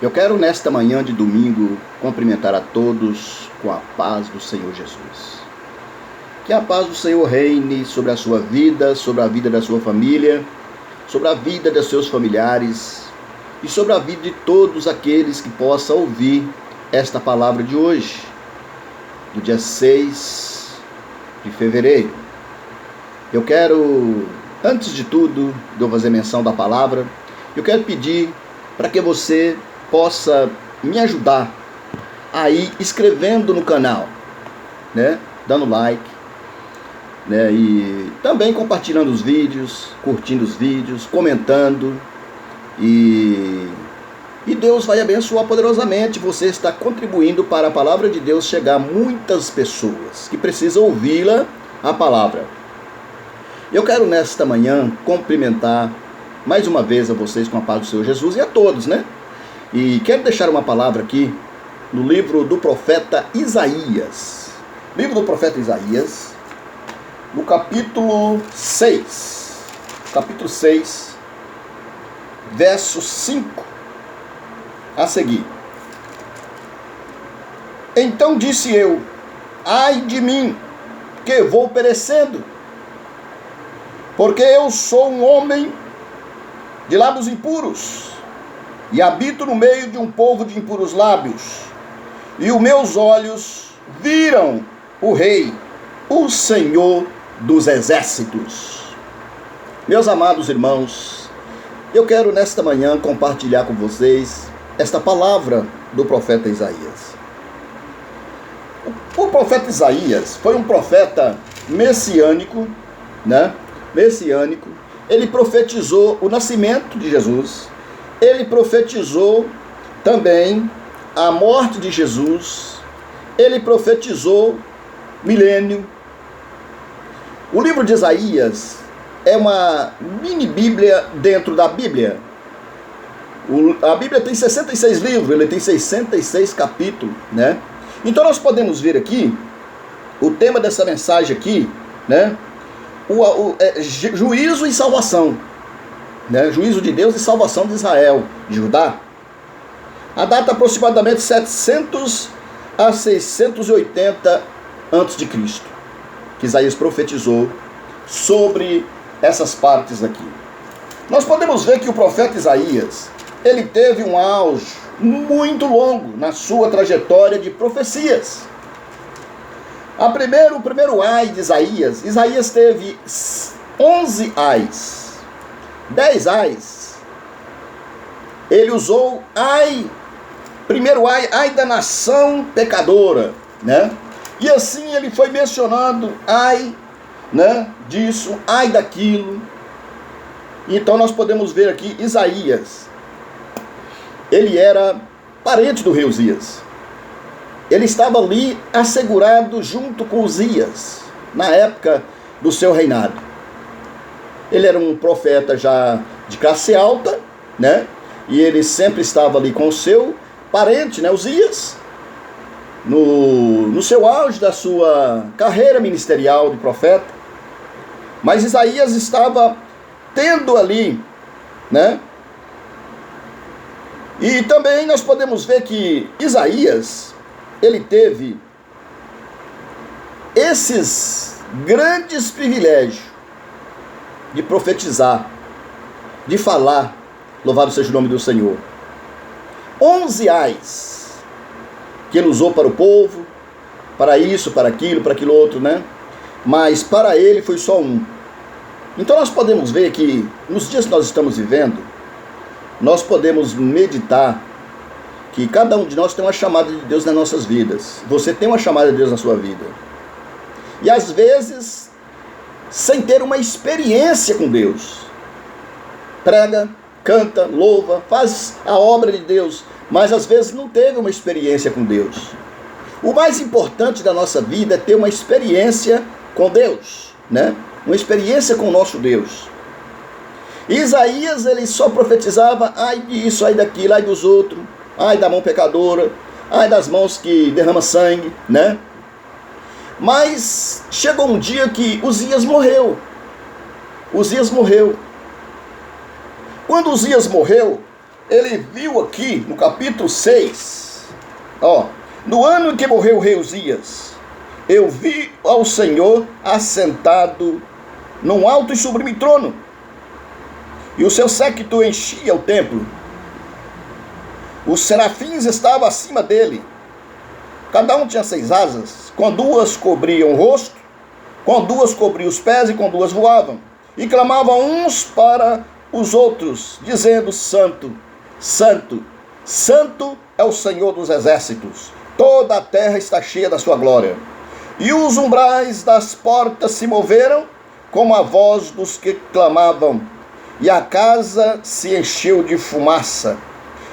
Eu quero nesta manhã de domingo cumprimentar a todos com a paz do Senhor Jesus. Que a paz do Senhor reine sobre a sua vida, sobre a vida da sua família, sobre a vida dos seus familiares e sobre a vida de todos aqueles que possam ouvir esta palavra de hoje, do dia 6 de fevereiro. Eu quero, antes de tudo, de eu fazer menção da palavra, eu quero pedir para que você possa me ajudar aí inscrevendo no canal, né? Dando like, né? E também compartilhando os vídeos, curtindo os vídeos, comentando. E Deus vai abençoar poderosamente. Você está contribuindo para a palavra de Deus chegar a muitas pessoas que precisam ouvi-la, a palavra. Eu quero nesta manhã cumprimentar mais uma vez a vocês com a paz do Senhor Jesus e a todos, né? E quero deixar uma palavra aqui no livro do profeta Isaías. Livro do profeta Isaías, no capítulo 6. Capítulo 6, verso 5 a seguir. Então disse eu: ai de mim, que vou perecendo, porque eu sou um homem de lábios impuros, e habito no meio de um povo de impuros lábios, e os meus olhos viram o Rei, o Senhor dos Exércitos. Meus amados irmãos, eu quero nesta manhã compartilhar com vocês esta palavra do profeta Isaías. O profeta Isaías foi um profeta messiânico, né? Messiânico. Ele profetizou o nascimento de Jesus. Ele profetizou também a morte de Jesus. Ele profetizou milênio. O livro de Isaías é uma mini Bíblia dentro da Bíblia. A Bíblia tem 66 livros, ele tem 66 capítulos, né? Então nós podemos ver aqui, o tema dessa mensagem aqui, né? Juízo e salvação, né? Juízo de Deus e salvação de Israel, de Judá. A data aproximadamente 700 a 680 a.C., que Isaías profetizou sobre essas partes aqui. Nós podemos ver que o profeta Isaías, ele teve um auge muito longo na sua trajetória de profecias. O primeiro ai de Isaías, Isaías teve 11 ais, 10 ais. Ele usou primeiro ai da nação pecadora, né? E assim ele foi mencionando ai, né, disso, ai daquilo. Então nós podemos ver aqui Isaías, ele era parente do rei Uzias. Ele estava ali assegurado junto com Uzias, na época do seu reinado. Ele era um profeta já de classe alta, né? E ele sempre estava ali com o seu parente, né, Uzias, no seu auge da sua carreira ministerial de profeta. Mas Isaías estava tendo ali, né? E também nós podemos ver que Isaías, ele teve esses grandes privilégios de profetizar, de falar, louvado seja o nome do Senhor. 11 ais que ele usou para o povo, para isso, para aquilo outro, né? Mas para ele foi só um. Então nós podemos ver que nos dias que nós estamos vivendo, nós podemos meditar que cada um de nós tem uma chamada de Deus nas nossas vidas. Você tem uma chamada de Deus na sua vida. E às vezes, sem ter uma experiência com Deus. Prega, canta, louva, faz a obra de Deus, mas às vezes não teve uma experiência com Deus. O mais importante da nossa vida é ter uma experiência com Deus, né? Uma experiência com o nosso Deus. Isaías, ele só profetizava ai disso, ai daquilo, ai dos outros, ai da mão pecadora, ai das mãos que derramam sangue, né? Mas chegou um dia que Uzias morreu. Uzias morreu. Quando Uzias morreu, ele viu aqui no capítulo 6, no ano em que morreu o rei Uzias, eu vi ao Senhor assentado num alto e sublime trono, e o seu séquito enchia o templo. Os serafins estavam acima dele, cada um tinha 6 asas, com 2 cobriam o rosto, com 2 cobriam os pés e com 2 voavam, e clamavam uns para os outros, dizendo: Santo, Santo, Santo é o Senhor dos exércitos, toda a terra está cheia da sua glória. E os umbrais das portas se moveram como a voz dos que clamavam, e a casa se encheu de fumaça.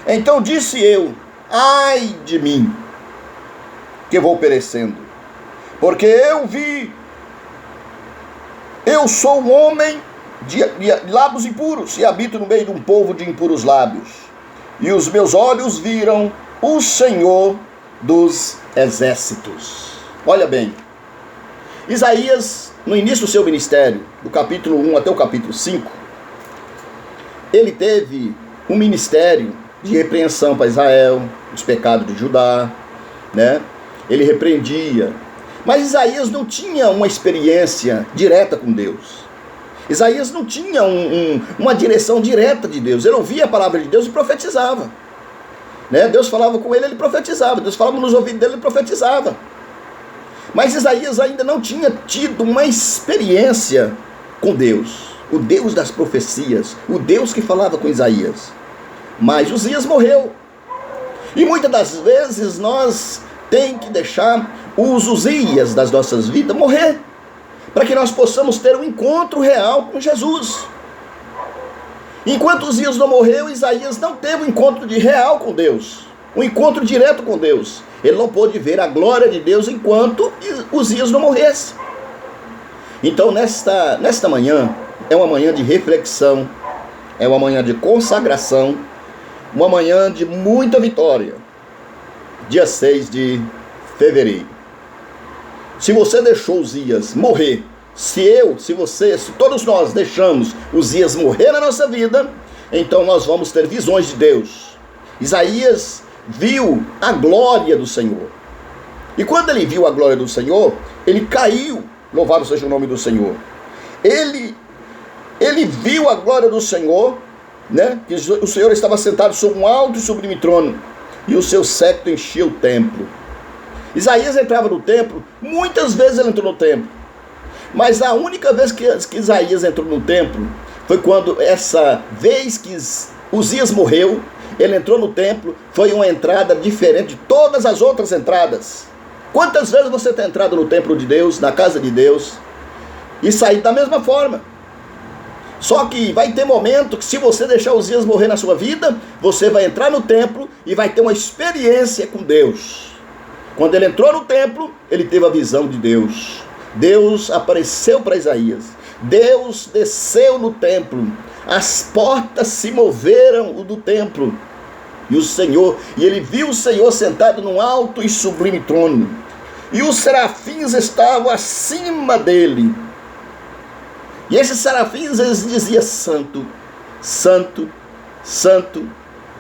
Então disse eu: ai de mim, que vou perecendo, porque eu sou um homem de lábios impuros, e habito no meio de um povo de impuros lábios, e os meus olhos viram o Senhor dos exércitos. Olha bem, Isaías, no início do seu ministério, do capítulo 1 até o capítulo 5, ele teve um ministério de repreensão para Israel, os pecados de Judá, né? Ele repreendia. Mas Isaías não tinha uma experiência direta com Deus. Isaías não tinha uma direção direta de Deus. Ele ouvia a palavra de Deus e profetizava, né? Deus falava com ele profetizava. Deus falava nos ouvidos dele, ele profetizava. Mas Isaías ainda não tinha tido uma experiência com Deus, o Deus das profecias, o Deus que falava com Isaías. Mas Uzias morreu. E muitas das vezes nós temos que deixar os Uzias das nossas vidas morrer, para que nós possamos ter um encontro real com Jesus. Enquanto Uzias não morreu, Isaías não teve um encontro real com Deus, um encontro direto com Deus. Ele não pôde ver a glória de Deus enquanto Uzias não morresse. Então nesta manhã, é uma manhã de reflexão, é uma manhã de consagração, uma manhã de muita vitória. Dia 6 de fevereiro. Se você deixou Uzias morrer, se todos nós deixamos Uzias morrer na nossa vida, então nós vamos ter visões de Deus. Isaías viu a glória do Senhor. E quando ele viu a glória do Senhor, ele caiu. Louvado seja o nome do Senhor. Ele viu a glória do Senhor, né? Que o Senhor estava sentado sobre um alto e sublime trono, e o seu séquito enchia o templo. Isaías entrava no templo, muitas vezes ele entrou no templo, mas a única vez que Isaías entrou no templo foi quando, essa vez que Uzias morreu, ele entrou no templo. Foi uma entrada diferente de todas as outras entradas. Quantas vezes você tem entrado no templo de Deus, na casa de Deus, e saído da mesma forma? Só que vai ter momento que, se você deixar Uzias morrer na sua vida, você vai entrar no templo e vai ter uma experiência com Deus. Quando ele entrou no templo, ele teve a visão de Deus. Deus apareceu para Isaías. Deus desceu no templo. As portas se moveram do templo. E ele viu o Senhor sentado num alto e sublime trono. E os serafins estavam acima dele. E esses serafins, eles diziam: Santo, Santo, Santo,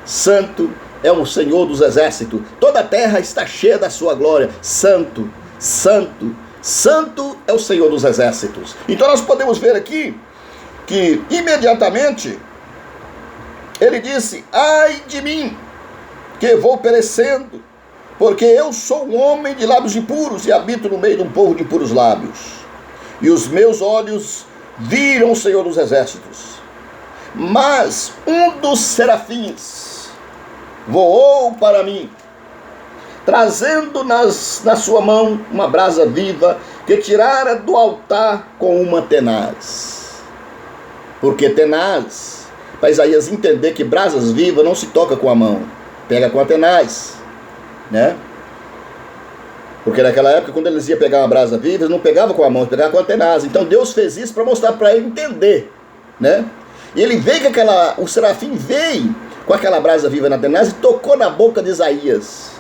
Santo é o Senhor dos exércitos. Toda a terra está cheia da sua glória. Santo, Santo, Santo é o Senhor dos exércitos. Então nós podemos ver aqui que imediatamente ele disse: ai de mim, que vou perecendo, porque eu sou um homem de lábios impuros e habito no meio de um povo de impuros lábios. E os meus olhos viram o Senhor dos exércitos. Mas um dos serafins voou para mim, trazendo na sua mão uma brasa viva, que tirara do altar com uma tenaz. Porque tenaz, para Isaías entender que brasas vivas não se toca com a mão, pega com a tenaz, né? Porque naquela época, quando eles iam pegar uma brasa viva, eles não pegavam com a mão, eles pegavam com a tenaz. Então Deus fez isso para mostrar para ele entender, né? E ele veio com o serafim veio com aquela brasa viva na tenaz e tocou na boca de Isaías.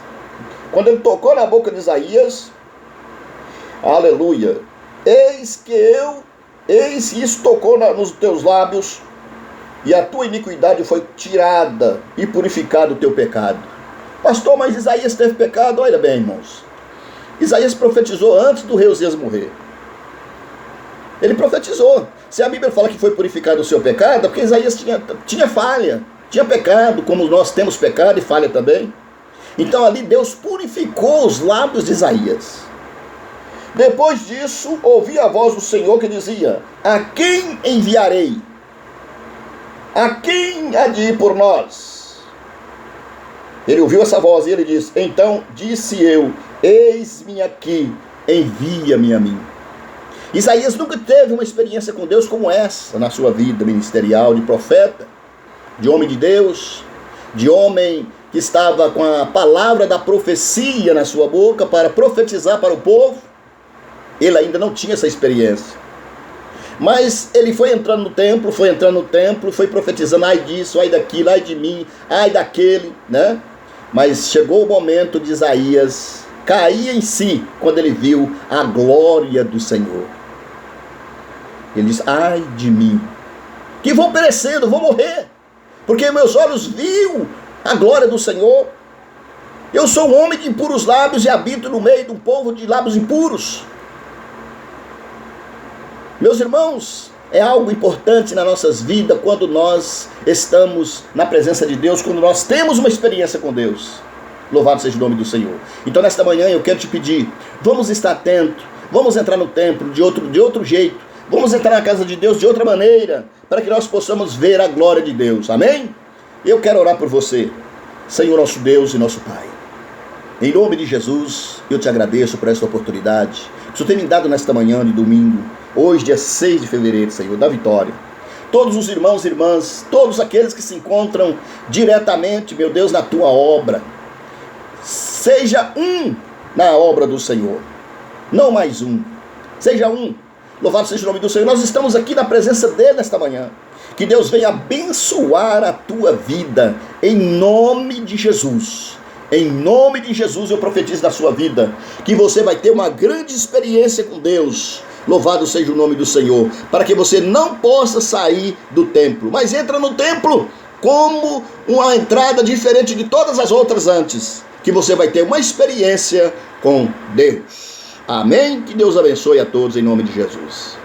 Quando ele tocou na boca de Isaías, aleluia, eis que isso tocou nos teus lábios, e a tua iniquidade foi tirada e purificado o teu pecado. Pastor, mas Isaías teve pecado? Olha bem, irmãos. Isaías profetizou antes do rei Uzias morrer. Ele profetizou. Se a Bíblia fala que foi purificado o seu pecado, é porque Isaías tinha falha, tinha pecado, como nós temos pecado e falha também. Então ali Deus purificou os lábios de Isaías. Depois disso, ouvi a voz do Senhor que dizia: a quem enviarei? A quem há de ir por nós? Ele ouviu essa voz e ele disse: então disse eu, eis-me aqui, envia-me a mim. Isaías nunca teve uma experiência com Deus como essa na sua vida ministerial de profeta, de homem de Deus, de homem que estava com a palavra da profecia na sua boca para profetizar para o povo. Ele ainda não tinha essa experiência. Mas ele foi entrando no templo, foi profetizando: ai disso, ai daquilo, ai de mim, ai daquele, né? Mas chegou o momento de Isaías cair em si quando ele viu a glória do Senhor. Ele diz: ai de mim, que vou perecendo, vou morrer, porque meus olhos viu a glória do Senhor. Eu sou um homem de impuros lábios e habito no meio de um povo de lábios impuros. Meus irmãos, é algo importante nas nossas vidas quando nós estamos na presença de Deus, quando nós temos uma experiência com Deus. Louvado seja o nome do Senhor. Então nesta manhã eu quero te pedir, vamos estar atentos, vamos entrar no templo de outro jeito, vamos entrar na casa de Deus de outra maneira, para que nós possamos ver a glória de Deus. Amém? Eu quero orar por você. Senhor nosso Deus e nosso Pai, em nome de Jesus, eu te agradeço por esta oportunidade que o Senhor tem me dado nesta manhã de domingo, hoje dia 6 de fevereiro, Senhor, da vitória. Todos os irmãos e irmãs, todos aqueles que se encontram diretamente, meu Deus, na tua obra, seja um na obra do Senhor, não mais um, seja um. Louvado seja o nome do Senhor. Nós estamos aqui na presença dele nesta manhã. Que Deus venha abençoar a tua vida, em nome de Jesus. Em nome de Jesus eu profetizo na sua vida, que você vai ter uma grande experiência com Deus. Louvado seja o nome do Senhor, para que você não possa sair do templo, mas entra no templo como uma entrada diferente de todas as outras antes, que você vai ter uma experiência com Deus. Amém? Que Deus abençoe a todos em nome de Jesus.